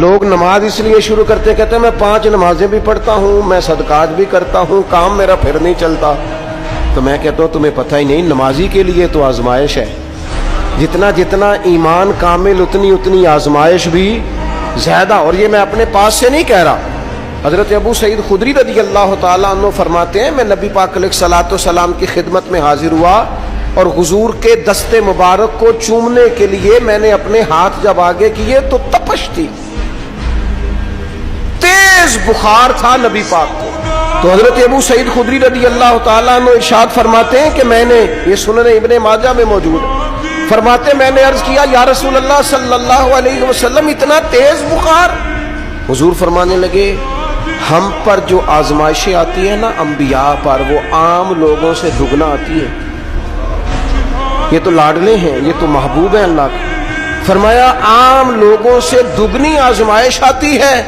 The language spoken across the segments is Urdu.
لوگ نماز اس لیے شروع کرتے کہتے ہیں میں 5 نمازیں بھی پڑھتا ہوں، میں صدقات بھی کرتا ہوں، کام میرا پھر نہیں چلتا. تو میں کہتا ہوں تمہیں پتہ ہی نہیں، نمازی کے لیے تو آزمائش ہے. جتنا ایمان کامل اتنی آزمائش بھی زیادہ. اور یہ میں اپنے پاس سے نہیں کہہ رہا. حضرت ابو سعید خدری رضی اللہ تعالیٰ عنہ فرماتے ہیں میں نبی پاک علیہ الصلوۃ والسلام کی خدمت میں حاضر ہوا اور حضور کے دست مبارک کو چومنے کے لیے میں نے اپنے ہاتھ جب آگے کیے تو تپش تھی، تیز بخار تھا نبی پاک کو. تو حضرت ابو سعید خدری رضی اللہ تعالیٰ عنہ ارشاد فرماتے ہیں کہ میں نے، یہ سنن ابن ماجہ میں موجود ہے، فرماتے میں نے عرض کیا یا رسول اللہ صلی اللہ علیہ وسلم اتنا تیز بخار؟ حضور فرمانے لگے ہم پر جو آزمائشیں آتی ہیں نا انبیاء پر، وہ عام لوگوں سے دگنا آتی ہے. یہ تو لاڈلے ہیں، یہ تو محبوب ہیں اللہ کا. فرمایا عام لوگوں سے دگنی آزمائش آتی ہے،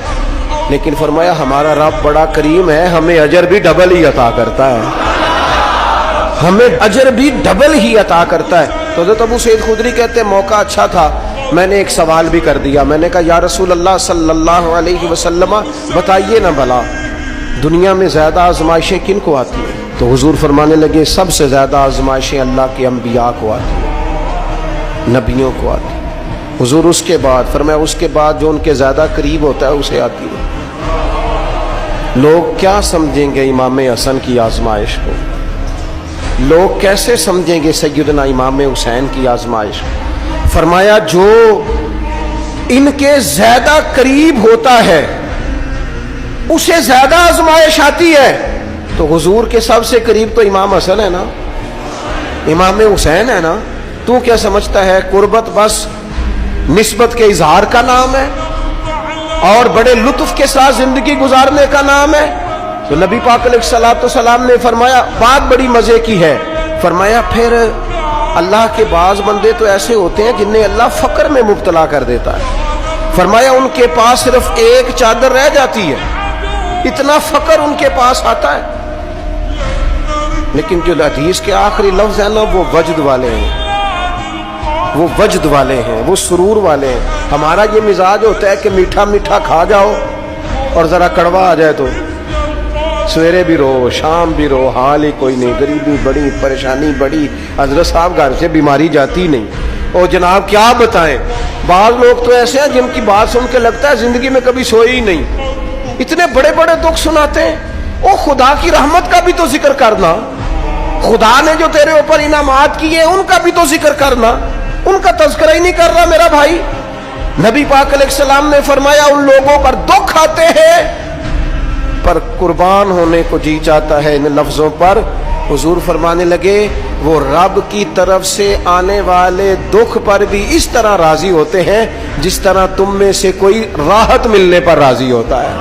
لیکن فرمایا ہمارا رب بڑا کریم ہے، ہمیں اجر بھی ڈبل ہی عطا کرتا ہے، ہمیں اجر بھی ڈبل ہی عطا کرتا ہے. تو حضرت ابو سعید خدری کہتے ہیں موقع اچھا تھا، میں نے ایک سوال بھی کر دیا. میں نے کہا یا رسول اللہ صلی اللہ علیہ وسلم بتائیے نا بھلا دنیا میں زیادہ آزمائشیں کن کو آتی ہیں؟ تو حضور فرمانے لگے سب سے زیادہ آزمائشیں اللہ کے انبیاء کو آتی ہیں، نبیوں کو آتی ہیں. حضور اس کے بعد فرمایا اس کے بعد جو ان کے زیادہ قریب ہوتا ہے اسے آتی ہے. لوگ کیا سمجھیں گے امام حسن کی آزمائش کو؟ لوگ کیسے سمجھیں گے سیدنا امام حسین کی آزمائش کو؟ فرمایا جو ان کے زیادہ قریب ہوتا ہے اسے زیادہ آزمائش آتی ہے. تو حضور کے سب سے قریب تو امام حسن ہے نا، امام حسین ہے نا. تو کیا سمجھتا ہے قربت بس نسبت کے اظہار کا نام ہے اور بڑے لطف کے ساتھ زندگی گزارنے کا نام ہے؟ تو نبی پاک علیہ الصلوۃ والسلام نے فرمایا بات بڑی مزے کی ہے. فرمایا پھر اللہ کے بعض بندے تو ایسے ہوتے ہیں جنہیں اللہ فقر میں مبتلا کر دیتا ہے. فرمایا ان کے پاس صرف ایک چادر رہ جاتی ہے، اتنا فقر ان کے پاس آتا ہے. لیکن جو حدیث کے آخری لفظ ہیں نا وہ وجد والے ہیں، وہ وجد والے ہیں، وہ سرور والے ہیں. ہمارا یہ مزاج ہوتا ہے کہ میٹھا میٹھا کھا جاؤ اور ذرا کڑوا آ جائے تو سویرے بھی رو شام بھی رو، حال ہی کوئی نہیں، غریبی بڑی، پریشانی بڑی، حضرت صاحب گھر سے بیماری جاتی نہیں. اور جناب کیا بتائیں، بعض لوگ تو ایسے ہیں جن کی بات سن کے لگتا ہے زندگی میں کبھی سوئے ہی نہیں، اتنے بڑے بڑے دکھ سناتے ہیں. او خدا کی رحمت کا بھی تو ذکر کرنا، خدا نے جو تیرے اوپر انعامات کیے ان کا بھی تو ذکر کرنا. ان کا تذکرہ ہی نہیں کر رہا میرا بھائی. نبی پاک علیہ السلام نے فرمایا ان لوگوں پر دکھ آتے ہیں پر قربان ہونے کو جی چاہتا ہے ان لفظوں پر. حضور فرمانے لگے وہ رب کی طرف سے آنے والے دکھ پر بھی اس طرح راضی ہوتے ہیں جس طرح تم میں سے کوئی راحت ملنے پر راضی ہوتا ہے.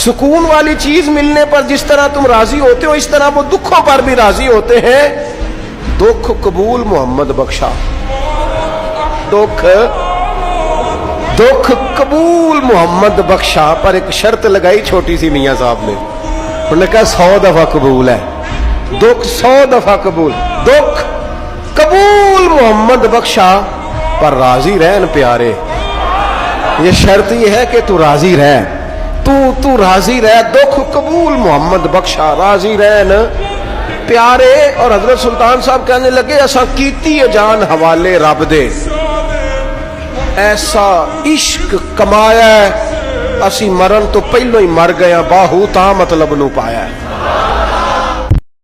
سکون والی چیز ملنے پر جس طرح تم راضی ہوتے ہو اس طرح وہ دکھوں پر بھی راضی ہوتے ہیں. دکھ قبول محمد بخشا، دکھ قبول محمد بخشا. پر ایک شرط لگائی چھوٹی سی میاں صاحب نے، انہوں نے کہا 100 دفعہ قبول ہے، دکھ 100 دفعہ قبول. دکھ قبول محمد بخشا پر راضی رہن پیارے. یہ شرط یہ ہے کہ تو راضی رہ، تو راضی رہ. دکھ قبول محمد بخشا، راضی رہن پیارے. اور حضرت سلطان صاحب کہنے لگے ایسا کیتی ہے جان حوالے رب دے، ایسا عشق کمایا ہے اسی مرن تو پہلو ہی مر گیا، باہو تا مطلب نو پایا ہے.